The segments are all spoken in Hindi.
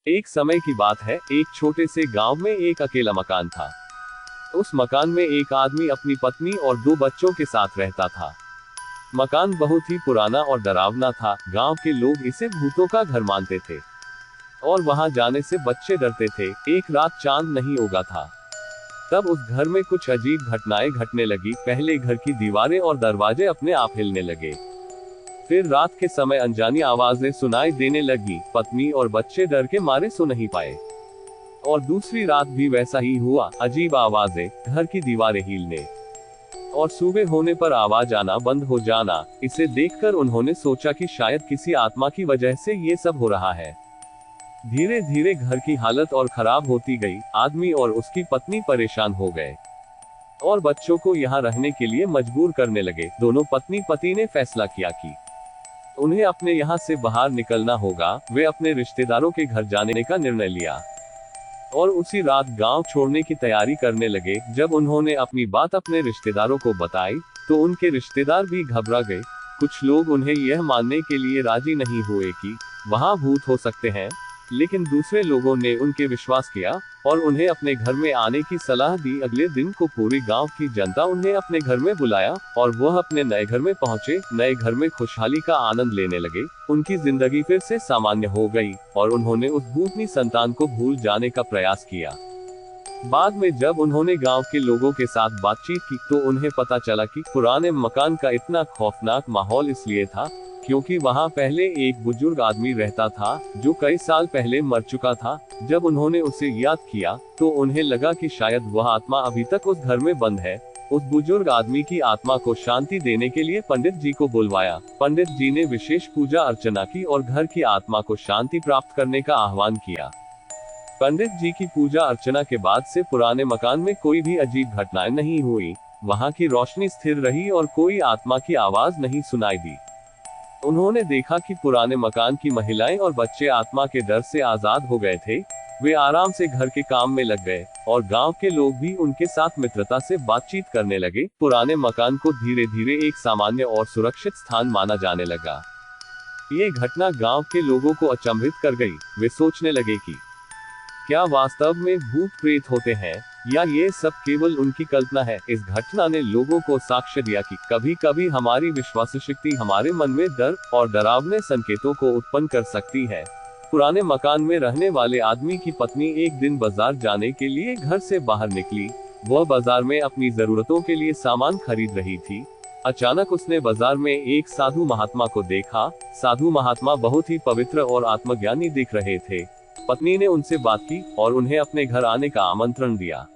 एक समय की बात है, एक छोटे से गांव में एक अकेला मकान था। उस मकान में एक आदमी अपनी पत्नी और 2 बच्चों के साथ रहता था। मकान बहुत ही पुराना और डरावना था। गांव के लोग इसे भूतों का घर मानते थे और वहां जाने से बच्चे डरते थे। एक रात चांद नहीं उगा था, तब उस घर में कुछ अजीब घटनाएं घटने लगी। पहले घर की दीवारें और दरवाजे अपने आप हिलने लगे। फिर रात के समय अनजानी आवाजें सुनाई देने लगी। पत्नी और बच्चे डर के मारे सो नहीं पाए। और दूसरी रात भी वैसा ही हुआ। अजीब आवाजें, घर की दीवारें हिलने और सुबह होने पर आवाज आना बंद हो जाना। इसे देखकर उन्होंने सोचा कि शायद किसी आत्मा की वजह से ये सब हो रहा है। धीरे धीरे घर की हालत और खराब होती गई। आदमी और उसकी पत्नी परेशान हो गए और बच्चों को यहाँ रहने के लिए मजबूर करने लगे। दोनों पत्नी पति ने फैसला किया कि उन्हें अपने यहाँ से बाहर निकलना होगा। वे अपने रिश्तेदारों के घर जाने का निर्णय लिया और उसी रात गांव छोड़ने की तैयारी करने लगे। जब उन्होंने अपनी बात अपने रिश्तेदारों को बताई, तो उनके रिश्तेदार भी घबरा गए। कुछ लोग उन्हें यह मानने के लिए राजी नहीं हुए कि वहां भूत हो सकते हैं, लेकिन दूसरे लोगों ने उनके विश्वास किया और उन्हें अपने घर में आने की सलाह दी। अगले दिन को पूरी गांव की जनता उन्हें अपने घर में बुलाया और वह अपने नए घर में पहुंचे। नए घर में खुशहाली का आनंद लेने लगे। उनकी जिंदगी फिर से सामान्य हो गई और उन्होंने उस भूतनी संतान को भूल जाने का प्रयास किया। बाद में जब उन्होंने गांव के लोगों के साथ बातचीत की, तो उन्हें पता चला कि पुराने मकान का इतना खौफनाक माहौल इसलिए था क्योंकि वहां पहले एक बुजुर्ग आदमी रहता था जो कई साल पहले मर चुका था। जब उन्होंने उसे याद किया, तो उन्हें लगा कि शायद वह आत्मा अभी तक उस घर में बंद है। उस बुजुर्ग आदमी की आत्मा को शांति देने के लिए पंडित जी को बुलवाया। पंडित जी ने विशेष पूजा अर्चना की और घर की आत्मा को शांति प्राप्त करने का आह्वान किया। पंडित जी की पूजा अर्चना के बाद से पुराने मकान में कोई भी अजीब घटनाएं नहीं हुई। वहां की रोशनी स्थिर रही और कोई आत्मा की आवाज नहीं सुनाई दी। उन्होंने देखा कि पुराने मकान की महिलाएं और बच्चे आत्मा के डर से आजाद हो गए थे। वे आराम से घर के काम में लग गए और गांव के लोग भी उनके साथ मित्रता से बातचीत करने लगे। पुराने मकान को धीरे धीरे एक सामान्य और सुरक्षित स्थान माना जाने लगा। ये घटना गांव के लोगों को अचंभित कर गई। वे सोचने लगे कि क्या वास्तव में भूत प्रेत होते हैं या ये सब केवल उनकी कल्पना है। इस घटना ने लोगों को साक्ष्य दिया कि कभी कभी हमारी विश्वास शक्ति हमारे मन में डर और डरावने संकेतों को उत्पन्न कर सकती है। पुराने मकान में रहने वाले आदमी की पत्नी एक दिन बाजार जाने के लिए घर से बाहर निकली। वह बाजार में अपनी जरूरतों के लिए सामान खरीद रही थी। अचानक उसने बाजार में एक साधु महात्मा को देखा। साधु महात्मा बहुत ही पवित्र और आत्मज्ञानी दिख रहे थे। पत्नी ने उनसे बात की और उन्हें अपने घर आने का आमंत्रण दिया।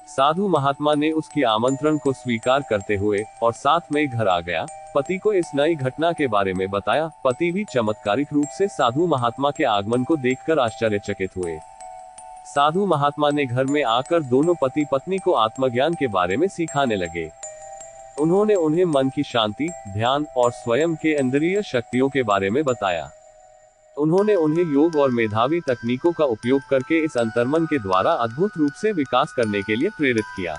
साधु महात्मा ने उसकी आमंत्रण को स्वीकार करते हुए और साथ में घर आ गया। पति को इस नई घटना के बारे में बताया। पति भी चमत्कारिक रूप से साधु महात्मा के आगमन को देखकर आश्चर्यचकित हुए। साधु महात्मा ने घर में आकर दोनों पति पत्नी को आत्मज्ञान के बारे में सिखाने लगे। उन्होंने उन्हें मन की शांति, ध्यान और स्वयं के इंद्रिय शक्तियों के बारे में बताया। उन्होंने उन्हें योग और मेधावी तकनीकों का उपयोग करके इस अंतर्मन के द्वारा अद्भुत रूप से विकास करने के लिए प्रेरित किया।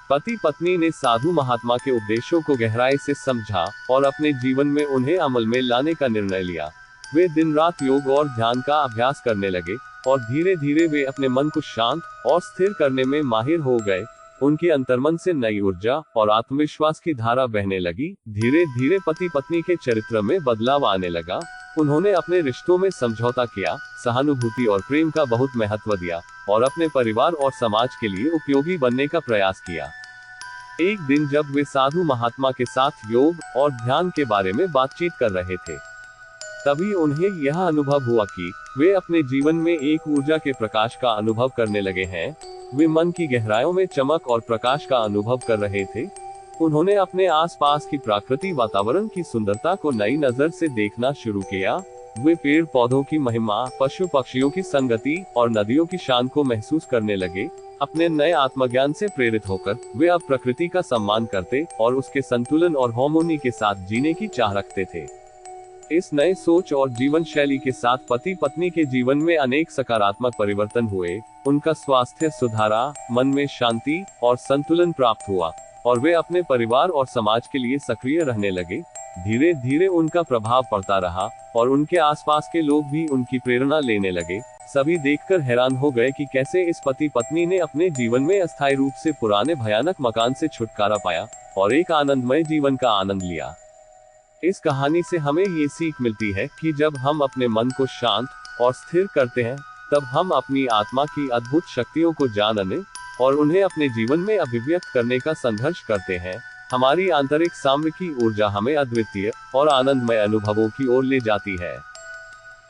पति पत्नी ने साधु महात्मा के उपदेशों को गहराई से समझा और अपने जीवन में उन्हें अमल में लाने का निर्णय लिया। वे दिन रात योग और ध्यान का अभ्यास करने लगे और धीरे धीरे वे अपने मन को शांत और स्थिर करने में माहिर हो गए। उनके अंतर्मन से नई ऊर्जा और आत्मविश्वास की धारा बहने लगी। धीरे धीरे पति पत्नी के चरित्र में बदलाव आने लगा। उन्होंने अपने रिश्तों में समझौता किया, सहानुभूति और प्रेम का बहुत महत्व दिया और अपने परिवार और समाज के लिए उपयोगी बनने का प्रयास किया। एक दिन जब वे साधु महात्मा के साथ योग और ध्यान के बारे में बातचीत कर रहे थे, तभी उन्हें यह अनुभव हुआ कि वे अपने जीवन में एक ऊर्जा के प्रकाश का अनुभव करने लगे हैं। वे मन की गहराइयों में चमक और प्रकाश का अनुभव कर रहे थे। उन्होंने अपने आसपास की प्राकृतिक वातावरण की सुंदरता को नई नजर से देखना शुरू किया। वे पेड़ पौधों की महिमा, पशु पक्षियों की संगति और नदियों की शान को महसूस करने लगे। अपने नए आत्मज्ञान से प्रेरित होकर वे अब प्रकृति का सम्मान करते और उसके संतुलन और हार्मोनी के साथ जीने की चाह रखते थे। इस नए सोच और जीवन शैली के साथ पति पत्नी के जीवन में अनेक सकारात्मक परिवर्तन हुए। उनका स्वास्थ्य सुधारा, मन में शांति और संतुलन प्राप्त हुआ और वे अपने परिवार और समाज के लिए सक्रिय रहने लगे। धीरे धीरे उनका प्रभाव पड़ता रहा और उनके आसपास के लोग भी उनकी प्रेरणा लेने लगे। सभी देखकर हैरान हो गए कि कैसे इस पति पत्नी ने अपने जीवन में अस्थायी रूप से पुराने भयानक मकान से छुटकारा पाया और एक आनंदमय जीवन का आनंद लिया। इस कहानी से हमें ये सीख मिलती है कि जब हम अपने मन को शांत और स्थिर करते हैं, तब हम अपनी आत्मा की अद्भुत शक्तियों को जानने और उन्हें अपने जीवन में अभिव्यक्त करने का संघर्ष करते हैं। हमारी आंतरिक साम्य की ऊर्जा हमें अद्वितीय और आनंदमय अनुभवों की ओर ले जाती है।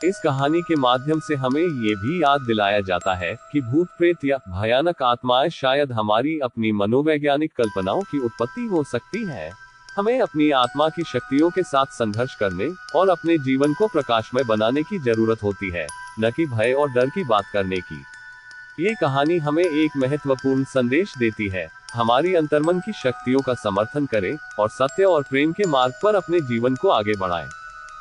इस कहानी के माध्यम से हमें ये भी याद दिलाया जाता है कि भूत प्रेत या भयानक आत्माएं शायद हमारी अपनी मनोवैज्ञानिक कल्पनाओं की उत्पत्ति हो सकती है। हमें अपनी आत्मा की शक्तियों के साथ संघर्ष करने और अपने जीवन को प्रकाशमय बनाने की जरूरत होती है, न कि भय और डर की बात करने की। ये कहानी हमें एक महत्वपूर्ण संदेश देती है। हमारी अंतर्मन की शक्तियों का समर्थन करें और सत्य और प्रेम के मार्ग पर अपने जीवन को आगे बढ़ाएं।